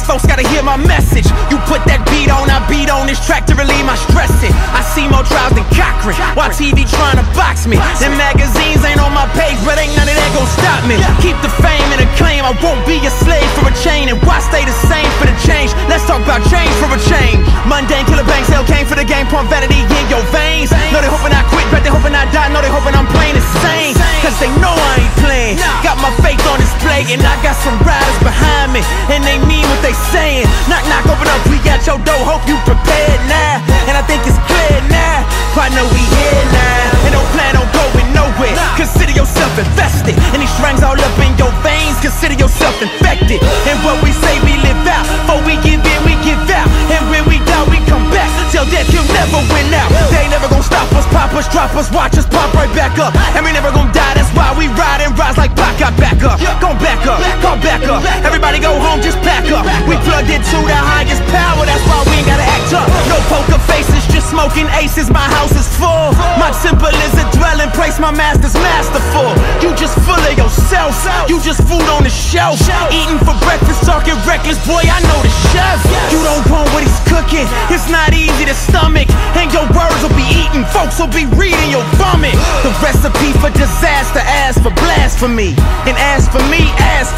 folks gotta hear my message. You put that beat on, I beat on this track to relieve my stressing. I see more trials than Cochran, while TV trying to box me. Them magazines ain't on my page, but ain't none of that gon' stop me. Keep the fame and acclaim, I won't be a slave for a chain. And why stay the same for the change? Let's talk about change for a change. Mundane killer banks, hell came for the game, pump vanity in your veins. Know they hoping I quit, bet they hoping I die, know they hoping I'm playing insane. Cause they know I ain't playing, got my faith on display. And I got some riders behind me, and they mean what they saying. Knock, knock, open up, we got your door, hope you prepared now. And I think it's clear now, I know we here now. And don't plan on going nowhere, consider yourself invested. And these strings all up in your veins, consider yourself infected. And what we say we live out, before we give in, we give out. And when we die, we come back, till death you'll never win out. They ain't never gonna stop us, pop us, drop us, watch us pop right back up. And we never gonna die, that's why we ride and rise like Pac. Got back up, gon' back up, come back up. Everybody go home, just pack up. We plugged into the highest power, that's why we ain't gotta act up. No poker faces, just smoking aces, my house is full. My temple is a dwelling place, my master's masterful. You just full of yourself, you just food on the shelf. Eating for breakfast, talking reckless, boy, I know the chef. You don't want what he's cooking, it's not easy to stomach. And your words will be eaten, folks will be reading your vomit. The recipe for disaster, ask for blasphemy. And as for me,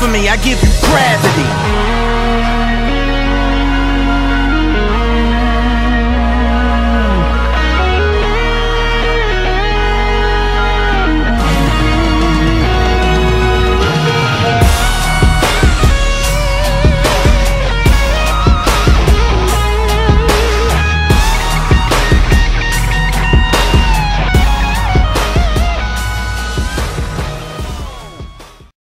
I give you gravity.